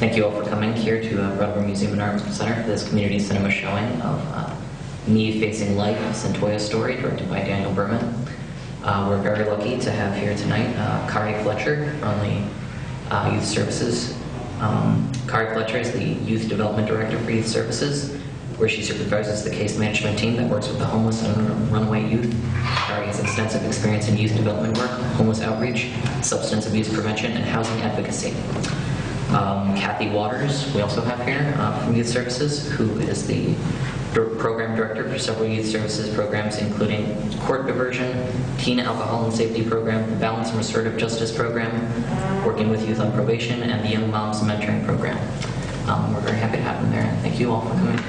Thank you all for coming here to Brattleboro Museum and Art Center for this community cinema showing of Me Facing Life, a Centoya story, directed by Daniel Berman. We're very lucky to have here tonight Kari Fletcher from the Youth Services. Kari Fletcher is the Youth Development Director for Youth Services, where she supervises the case management team that works with the homeless and runaway youth. Kari has extensive experience in youth development work, homeless outreach, substance abuse prevention, and housing advocacy. Kathy Waters, we also have here from Youth Services, who is the program director for several youth services programs, including court diversion, teen alcohol and safety program, the balance and restorative justice program, working with youth on probation, and the young moms mentoring program. We're very happy to have them there. Thank you all for coming.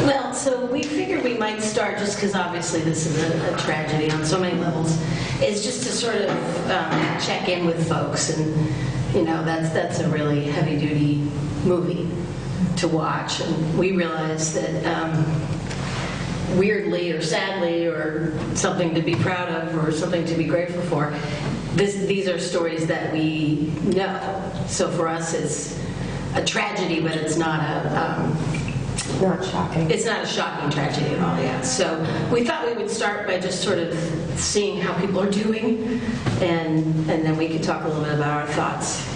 Well, so we figured we might start, just because obviously this is a tragedy on so many levels, is just to sort of check in with folks. And, you know, that's a really heavy-duty movie to watch. And we realized that weirdly or sadly or something to be proud of or something to be grateful for, these are stories that we know. So for us it's a tragedy, but it's not not shocking. It's not a shocking tragedy at all, yeah. So we thought we would start by just sort of seeing how people are doing, and then we could talk a little bit about our thoughts.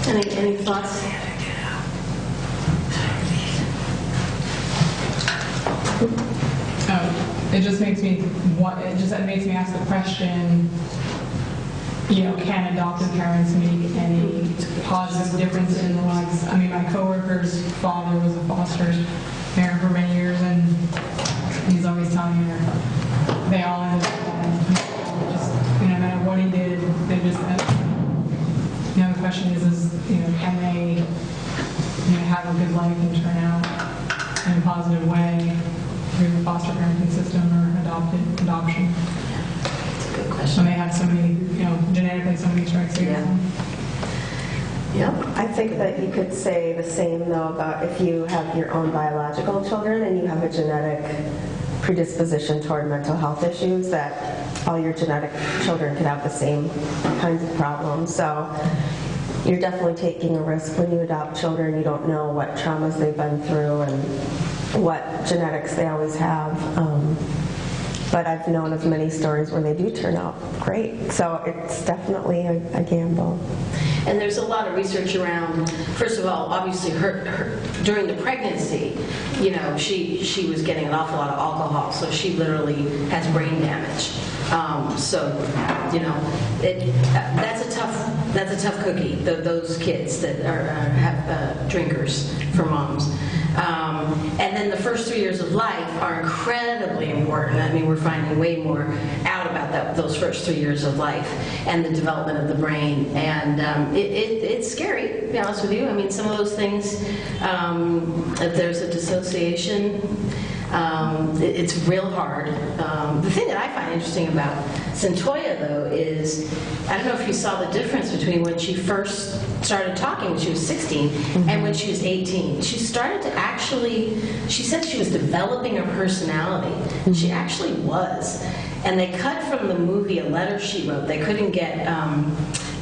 Any thoughts? It just makes me ask the question, you know, can adoptive parents make any positive difference in the lives? I mean, my coworker's father was a foster parent for many years, and he's always telling me they all ended up just, you know, no matter what he did, they just, you know, the question is, you know, can they, you know, have a good life and turn out in a positive way through the foster parenting system or adoption? Good question. When they have so many, you know, genetically so many strikes against them. Yep. I think that you could say the same, though, about if you have your own biological children and you have a genetic predisposition toward mental health issues, that all your genetic children could have the same kinds of problems. So you're definitely taking a risk when you adopt children. You don't know what traumas they've been through and what genetics they always have. But I've known of many stories where they do turn out great. So it's definitely a gamble. And there's a lot of research around, first of all, obviously her during the pregnancy, you know, she was getting an awful lot of alcohol, so she literally has brain damage. So, you know, that's a tough cookie, those kids that have drinkers for moms. And then the first 3 years of life are incredibly important. I mean, we're finding way more out about those first 3 years of life and the development of the brain. And it's scary, to be honest with you. I mean, some of those things, if there's a dissociation, it's real hard. The thing that I find interesting about Centoya, though, is, I don't know if you saw the difference between when she first started talking when she was 16 and when she was 18. She started to actually, she said she was developing a personality. She actually was. And they cut from the movie a letter she wrote. They couldn't get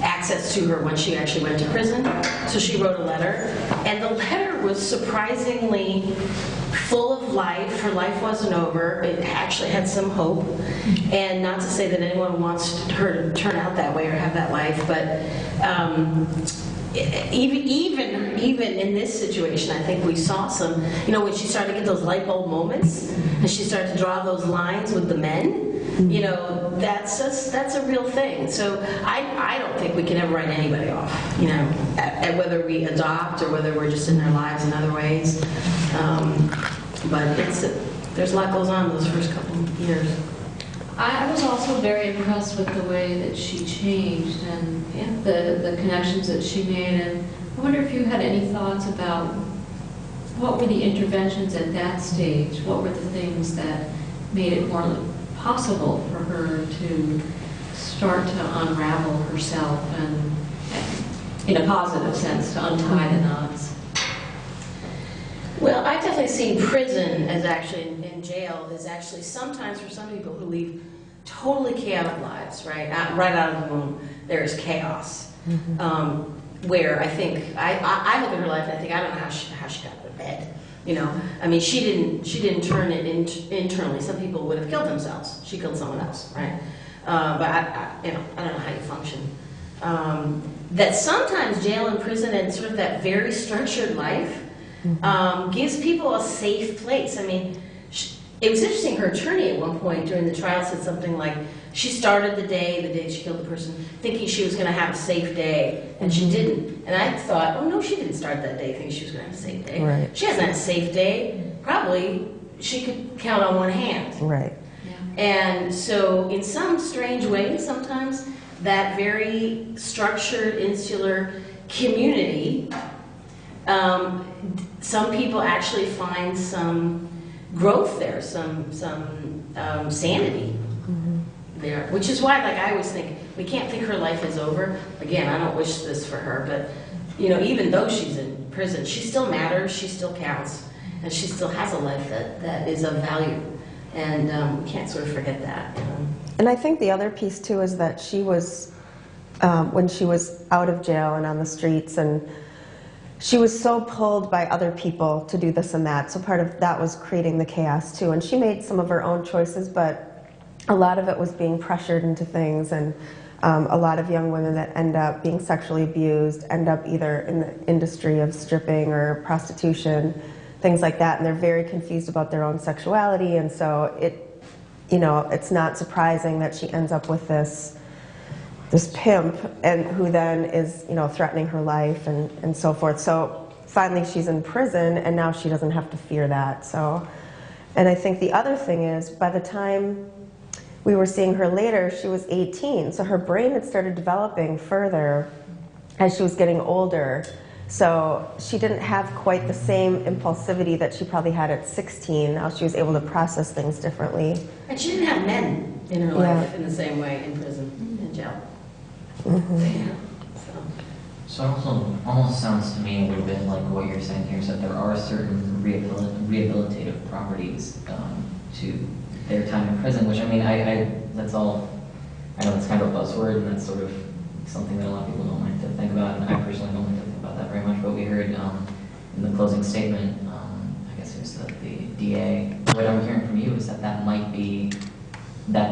access to her when she actually went to prison, so she wrote a letter. And the letter was surprisingly full of life. Her life wasn't over. It actually had some hope. And not to say that anyone wants her to turn out that way or have that life, but even in this situation, I think we saw some, you know, when she started to get those light bulb moments and she started to draw those lines with the men, you know, that's a real thing. So I don't think we can ever write anybody off, you know, whether we adopt or whether we're just in their lives in other ways. But there's a lot goes on those first couple of years. I was also very impressed with the way that she changed and the connections that she made. And I wonder if you had any thoughts about what were the interventions at that stage? What were the things that made it more possible for her to start to unravel herself and, in a positive sense, to untie the knots? Well, I've definitely seen prison as actually, in jail, is actually sometimes for some people who leave totally chaotic lives, right? Right out of the womb, there is chaos. Where I think, I look at her life and I think, I don't know how she got out of bed. You know, I mean, she didn't turn it internally. Some people would have killed themselves. She killed someone else, right? But I don't know how you function. That sometimes jail and prison and sort of that very structured life gives people a safe place. I mean, it was interesting, her attorney at one point during the trial said something like, she started the day she killed the person, thinking she was going to have a safe day, and she didn't. And I thought, oh no, she didn't start that day thinking she was going to have a safe day. Right. She hasn't had a safe day. Probably she could count on one hand. Right. Yeah. And so in some strange way, sometimes that very structured, insular community, some people actually find some growth there, some sanity there, which is why, like, I always think, we can't think her life is over. Again, I don't wish this for her, but, you know, even though she's in prison, she still matters, she still counts, and she still has a life that is of value. And we can't sort of forget that. You know? And I think the other piece, too, is that she was, when she was out of jail and on the streets, and she was so pulled by other people to do this and that, so part of that was creating the chaos, too. And she made some of her own choices, but a lot of it was being pressured into things, and a lot of young women that end up being sexually abused end up either in the industry of stripping or prostitution, things like that, and they're very confused about their own sexuality, and so it, you know, it's not surprising that she ends up with this pimp, and who then is, you know, threatening her life and so forth. So finally she's in prison, and now she doesn't have to fear that. So, and I think the other thing is, by the time we were seeing her later, she was 18, so her brain had started developing further as she was getting older. So she didn't have quite the same impulsivity that she probably had at 16. Now she was able to process things differently. And she didn't have men in her life in the same way in prison, in jail. Yeah. So it also almost sounds to me a little bit like what you're saying here, is that there are certain rehabilitative properties to their time in prison, which, I mean, that's all, I know it's kind of a buzzword, and that's sort of something that a lot of people don't like to think about, and I personally don't like to think about that very much, but we heard in the closing statement, I guess it was the DA, what I'm hearing from you is that that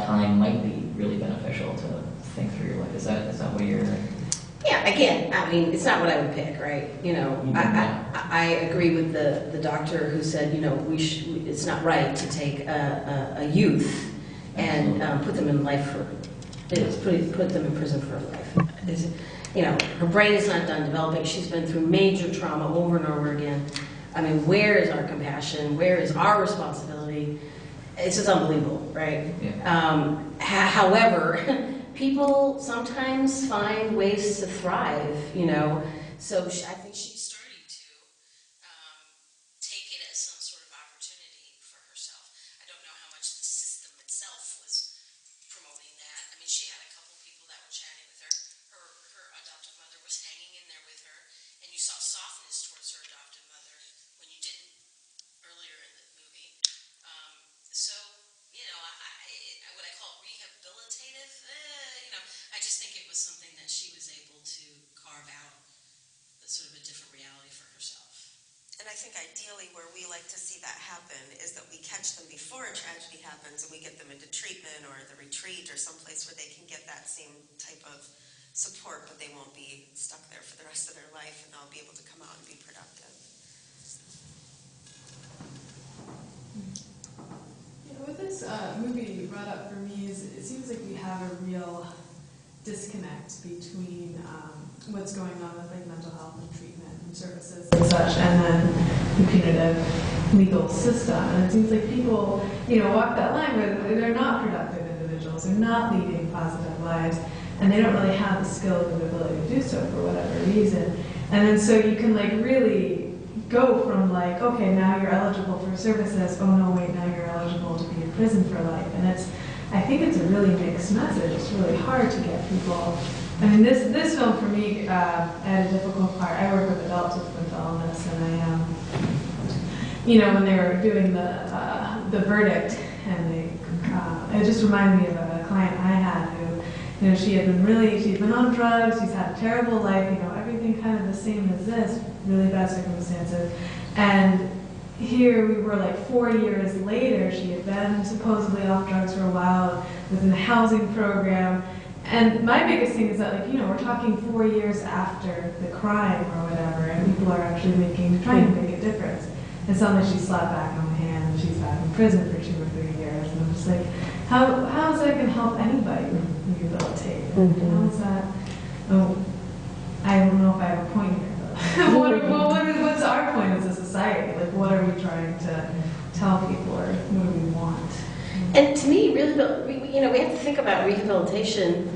time might be really beneficial to think through your life. Is that what you're... Yeah, again, I mean, it's not what I would pick, right? You know, I agree with the doctor who said, you know, it's not right to take a youth and put them in life for, put them in prison for life. You know, her brain is not done developing. She's been through major trauma over and over again. I mean, where is our compassion? Where is our responsibility? It's just unbelievable, right? Yeah. However, people sometimes find ways to thrive, you know. So I think she's starting to take it as some sort of opportunity for herself. I don't know how much the system itself was promoting that. I mean, she had a couple people that were chatting with her. Her adoptive mother was hanging in there with her, and you saw softness towards her adoptive mother when you didn't earlier in the movie. So, you know, what I call rehabilitative, you know, I just think it was something that she was able to carve out sort of a different reality for herself. And I think ideally where we like to see that happen is that we catch them before a tragedy happens, and we get them into treatment or the retreat or someplace where they can get that same type of support, but they won't be stuck there for the rest of their life, and they'll be able to come out and be productive. What this movie brought up for me is it seems like we have a real disconnect between what's going on with like mental health and treatment and services and such, and then the punitive legal system. And it seems like people, you know, walk that line where they're not productive individuals, they're not leading positive lives, and they don't really have the skills and ability to do so for whatever reason. And then so you can like really go from like, okay, now you're eligible for services, oh no, wait, now you're eligible to be in prison for life. And I think it's a really mixed message. It's really hard to get people. I mean, this film for me had a difficult part. I work with adults with mental illness, and you know, when they were doing the verdict, and it just reminded me of a client I had who, you know, she'd been on drugs, she's had a terrible life, you know, everything kind of the same as this, really bad circumstances. And here we were like 4 years later, she had been supposedly off drugs for a while, was in a housing program. And my biggest thing is that, like, you know, we're talking 4 years after the crime or whatever, and people are actually trying to make a difference. And suddenly she's slapped back on the hand and she's back in prison for 2 or 3 years. And I'm just like, how is that going to help anybody rehabilitate? How is that? Oh, I don't know if I have a point here, though. What's our point as a society? Like, what are we trying to tell people, or what do we want? And to me, really, you know, we have to think about rehabilitation.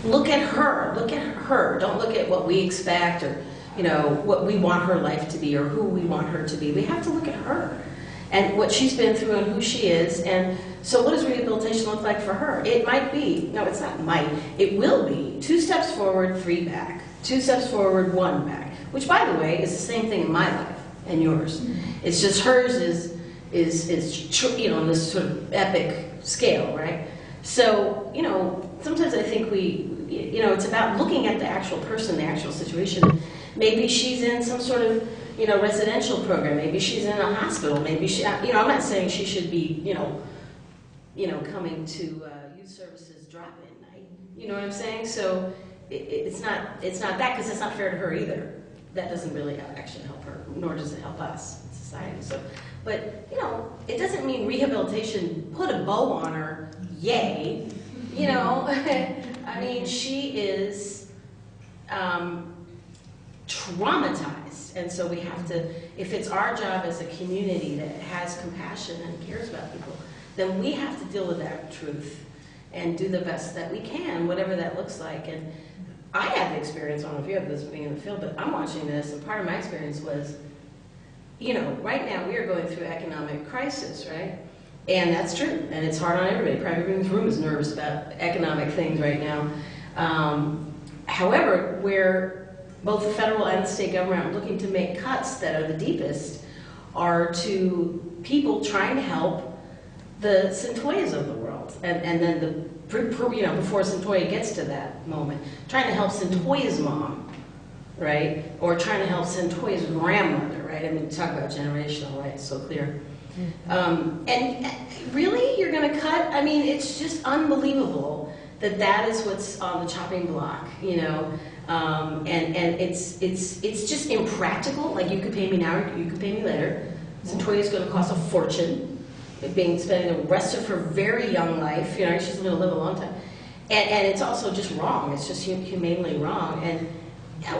Look at her. Look at her. Don't look at what we expect, or, you know, what we want her life to be, or who we want her to be. We have to look at her and what she's been through and who she is. And so what does rehabilitation look like for her? It might be, no, it's not might, it will be 2 steps forward, 3 back. 2 steps forward, 1 back. Which, by the way, is the same thing in my life and yours. It's just hers is you know, on this sort of epic scale, right? So, you know, sometimes I think you know, it's about looking at the actual person, the actual situation. Maybe she's in some sort of, you know, residential program. Maybe she's in a hospital. Maybe she, you know, I'm not saying she should be, you know, coming to youth services drop-in night. You know what I'm saying? So it's not that, because it's not fair to her either. That doesn't really actually help her, nor does it help us in society. So, but, you know, it doesn't mean rehabilitation put a bow on her, yay. You know, I mean, she is traumatized. And so we have to, if it's our job as a community that has compassion and cares about people, then we have to deal with that truth and do the best that we can, whatever that looks like. And I had the experience, I don't know if you have this being in the field, but I'm watching this, and part of my experience was, you know, right now we are going through economic crisis, right? And that's true, and it's hard on everybody. Probably everyone in this room is nervous about economic things right now. However, where both the federal and the state government are looking to make cuts that are the deepest are to people trying to help the Centoyas of the world, and then you know, before Centoya gets to that moment, trying to help Centoya's mom, right? Or trying to help Centoya's grandmother, right? I mean, talk about generational, right? It's so clear. And really, you're going to cut? I mean, it's just unbelievable that that is what's on the chopping block, you know? And it's just impractical. Like, you could pay me now, you could pay me later. Centoya's going to cost a fortune. Spending the rest of her very young life, you know, she's going to live a long time. And it's also just wrong. It's just humanely wrong. And,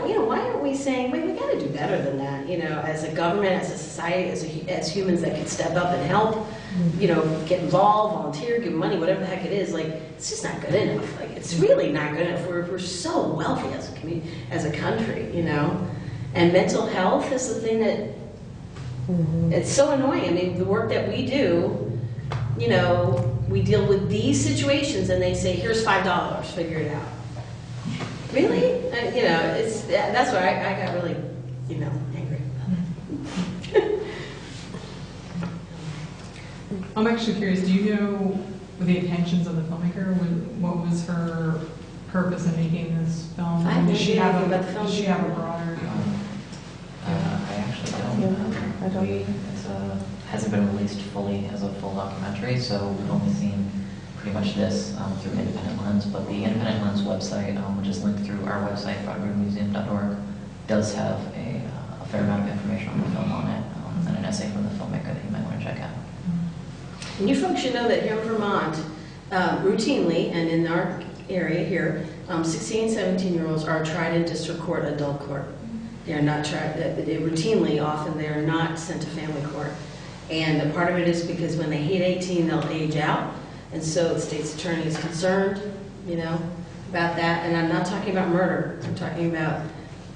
you know, why aren't we saying, wait, we got to do better than that, you know, as a government, as a society, as humans that can step up and help, you know, get involved, volunteer, give money, whatever the heck it is. Like, it's just not good enough. Like, it's really not good enough. We're so wealthy as a community, as a country, you know. And mental health is the thing that, it's so annoying. I mean, the work that we do, you know, we deal with these situations and they say, here's $5, figure it out. Really? You know, that's why I got really, you know, angry about it. I'm actually curious, do you know the intentions of the filmmaker? What was her purpose in making this film? Does she have a broader... I actually don't. It hasn't been released fully as a full documentary, so we've only seen pretty much this through Independent Lens. But the Independent Lens website, which is linked through our website, brattleboromuseum.org, does have a fair amount of information on the film on it, and an essay from the filmmaker that you might want to check out. And you folks should know that here in Vermont, routinely, and in our area here, 16 and 17-year-olds are tried in district court, adult court. They are not tried, routinely, often they are not sent to family court. And a part of it is because when they hit 18, they'll age out. And so the state's attorney is concerned, you know, about that. And I'm not talking about murder. I'm talking about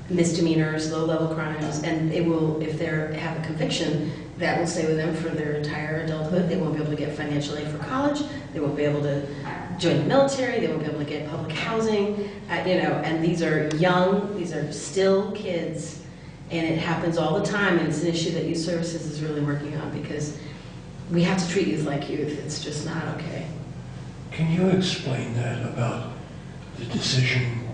misdemeanors, low-level crimes. And it will, if they have a conviction, that will stay with them for their entire adulthood. They won't be able to get financial aid for college. They won't be able to join the military. They won't be able to get public housing. You know, and these are young, these are still kids. And it happens all the time, and it's an issue that Youth Services is really working on, because we have to treat youth like youth. It's just not okay. Can you explain that about the decision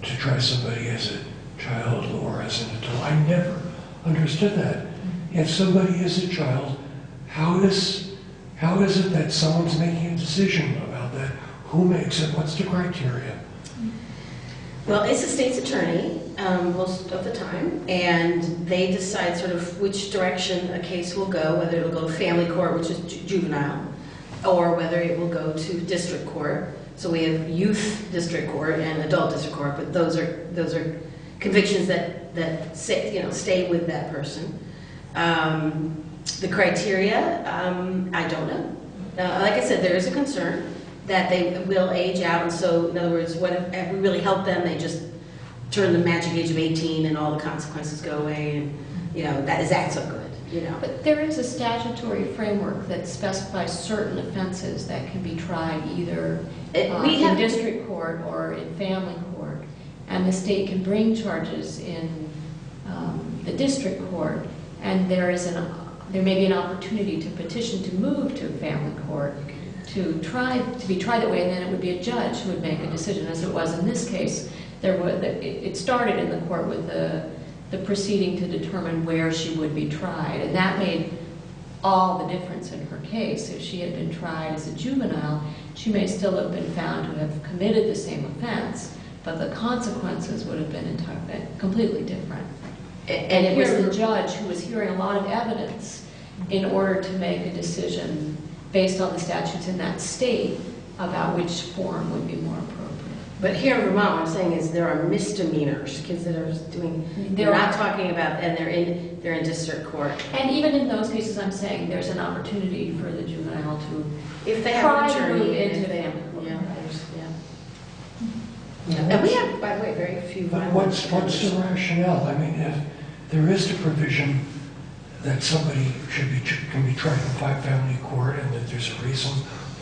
to try somebody as a child or as an adult? I never understood that. If somebody is a child, how is it that someone's making a decision about that? Who makes it? What's the criteria? Well, it's the state's attorney most of the time, and they decide sort of which direction a case will go, whether it will go to family court, which is juvenile, or whether it will go to district court. So we have youth district court and adult district court, but those are convictions that stay with that person. The criteria, I don't know. Like I said, there is a concern that they will age out, and so in other words, if we really help them, they just turn the magic age of 18 and all the consequences go away, and that is that so good, But there is a statutory framework that specifies certain offenses that can be tried either in district court or in family court, and the state can bring charges in the district court, and there may be an opportunity to petition to move to family court to be tried that way, and then it would be a judge who would make a decision, as it was in this case. It started in the court with the proceeding to determine where she would be tried, and that made all the difference in her case. If she had been tried as a juvenile, she may still have been found to have committed the same offense, but the consequences would have been completely different. And it was the judge who was hearing a lot of evidence in order to make a decision based on the statutes in that state about which form would be more appropriate. But here in Vermont, what I'm saying is there are misdemeanors, kids that are doing, they're not talking about, and they're in district court. And even in those cases, I'm saying there's an opportunity for the juvenile to, if they have an attorney, move into family court. And we have, by the way, very few violent What's the rationale? I mean, if there is a provision that somebody can be tried in family court and that there's a reason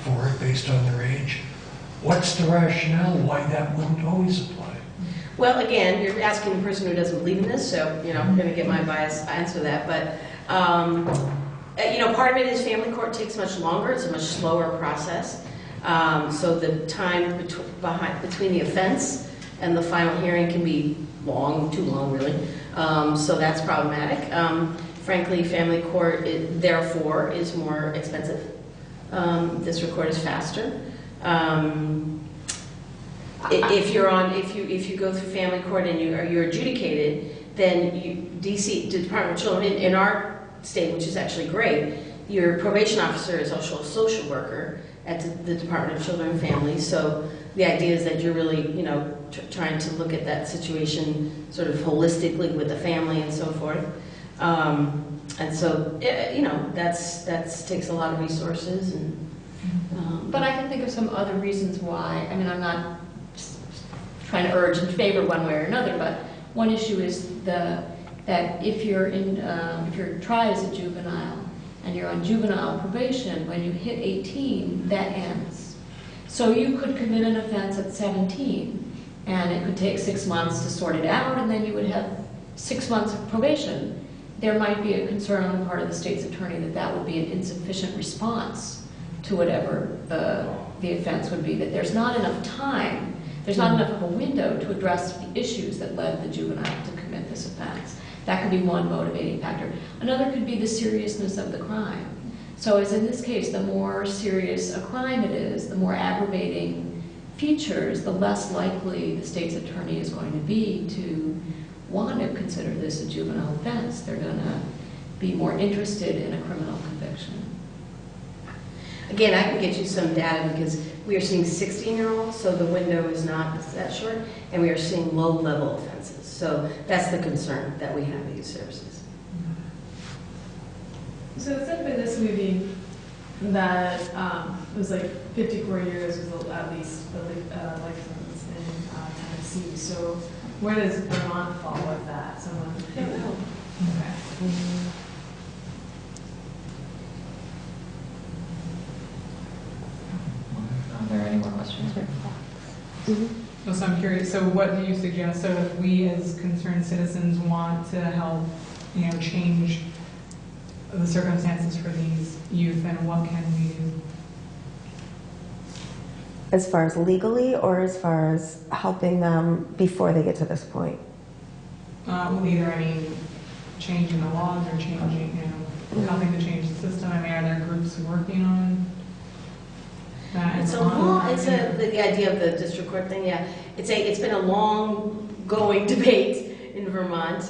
for it based on their age, what's the rationale why that wouldn't always apply? Well, again, you're asking the person who doesn't believe in this, so I'm going to get my bias answer that. But part of it is family court takes much longer; it's a much slower process. So the time between the offense and the final hearing can be long, too long, really. So that's problematic. Frankly, family court, therefore, is more expensive. District court is faster. If you go through family court and you're adjudicated, then DC, the Department of Children, in our state, which is actually great, your probation officer is also a social worker at the Department of Children and Families. So the idea is that you're really, trying to look at that situation sort of holistically with the family and so forth. And so, that takes a lot of resources. But I can think of some other reasons why. I mean, I'm not trying to urge in favor one way or another, but one issue is that if you're tried as a juvenile and you're on juvenile probation, when you hit 18, that ends. So you could commit an offense at 17, and it could take 6 months to sort it out, and then you would have 6 months of probation. There might be a concern on the part of the state's attorney that would be an insufficient response to whatever the offense would be, that there's not enough time, there's not enough of a window to address the issues that led the juvenile to commit this offense. That could be one motivating factor. Another could be the seriousness of the crime. So as in this case, the more serious a crime it is, the more aggravating features, the less likely the state's attorney is going to be to want to consider this a juvenile offense. They're going to be more interested in a criminal conviction. Again, I can get you some data because we are seeing 16-year-olds, so the window is not that short, and we are seeing low-level offenses. So that's the concern that we have at youth services. So it said in this movie that it was like 54 years was at least the life sentence in Tennessee. So where does Vermont fall with that? Someone? I don't know. Okay. Are there any more questions? So I'm curious, so what do you suggest? So if we as concerned citizens want to help, change the circumstances for these youth, then what can we do? As far as legally, or as far as helping them before they get to this point? Will either any change in the laws or changing, helping to change the system? I mean, are there groups working on that? It's the idea of the district court thing, yeah. It's been a long going debate in Vermont,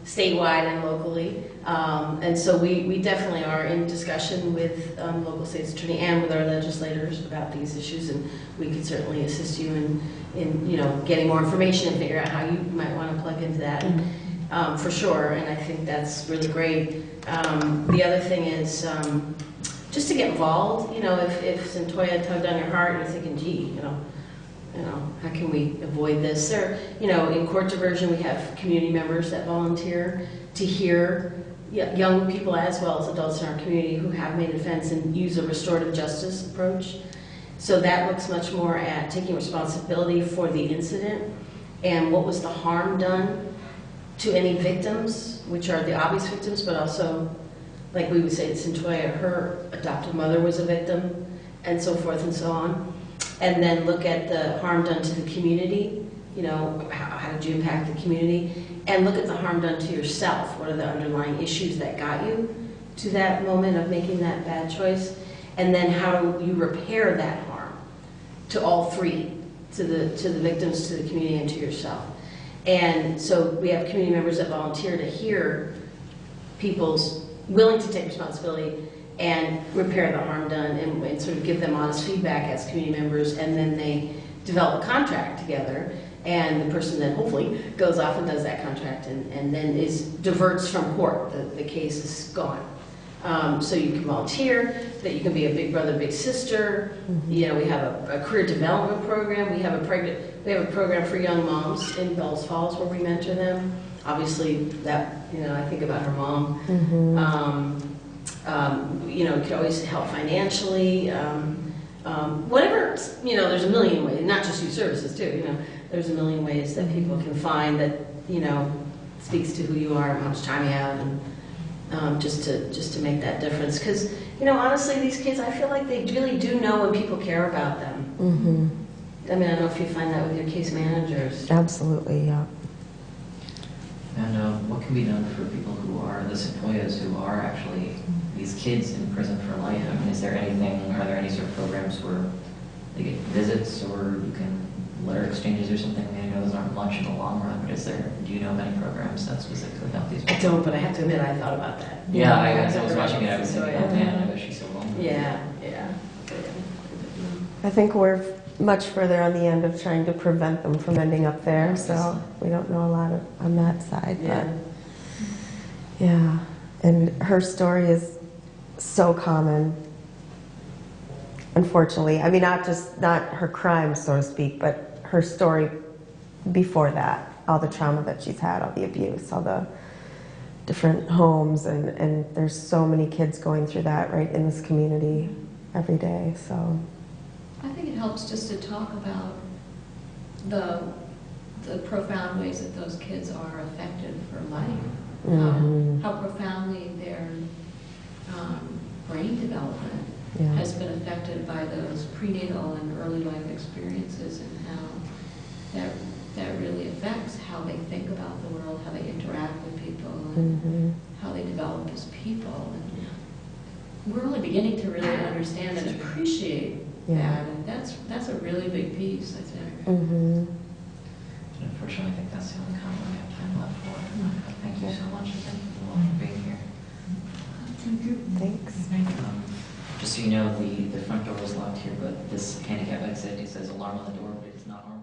statewide and locally. And so we definitely are in discussion with local state's attorney and with our legislators about these issues, and we could certainly assist you in getting more information and figure out how you might want to plug into that. For sure, and I think that's really great. The other thing is just to get involved. If Centoya tugged on your heart and you're thinking, gee, how can we avoid this? Or, in court diversion, we have community members that volunteer to hear young people as well as adults in our community who have made offense and use a restorative justice approach. So that looks much more at taking responsibility for the incident and what was the harm done to any victims, which are the obvious victims, but also, like we would say to Centoya, her adoptive mother was a victim, and so forth and so on. And then look at the harm done to the community, how did you impact the community? And look at the harm done to yourself. What are the underlying issues that got you to that moment of making that bad choice? And then how do you repair that harm to all three, to the victims, to the community, and to yourself? And so we have community members that volunteer to hear people's willing to take responsibility and repair the harm done and sort of give them honest feedback as community members, and then they develop a contract together, and the person then hopefully goes off and does that contract and then diverts from court. The case is gone. So you can volunteer, that you can be a big brother, big sister. We have a career development program. We have a program for young moms in Bells Falls where we mentor them. Obviously, that I think about her mom. You could always help financially. Whatever, there's a million ways, not just youth services too, there's a million ways that people can find that, speaks to who you are, how much time you have, and just to make that difference. Because, honestly, these kids, I feel like they really do know when people care about them. I mean, I don't know if you find that with your case managers. Absolutely, yeah. And what can be done for people who are the Centoyas, who are actually these kids in prison for life? I mean, are there any sort of programs where they get visits, or you can letter exchanges or something? I mean, I know those aren't much in the long run, but do you know of any programs that specifically help these people? I don't, but I have to admit, I thought about that. Yeah, as I was watching it, I was thinking, oh man, I bet she's so lonely. Yeah. I think we're much further on the end of trying to prevent them from ending up there, so we don't know a lot on that side. Yeah. But yeah, and her story is so common, unfortunately. I mean, not her crime, so to speak, but her story before that, all the trauma that she's had, all the abuse, all the different homes, and there's so many kids going through that right in this community every day, so. I think it helps just to talk about the profound ways that those kids are affected for life. How profoundly their brain development has been affected by those prenatal and early life experiences, and how that really affects how they think about the world, how they interact with people, and how they develop as people. And we're only beginning to really understand and appreciate that, and that's a really big piece, I think. Unfortunately, I think that's the only comment we have time left for. Thank you so much, and thank you all for being here. Thanks. Just so you know, the front door is locked here, but this handicap exit, it says alarm on the door, but it's not armed.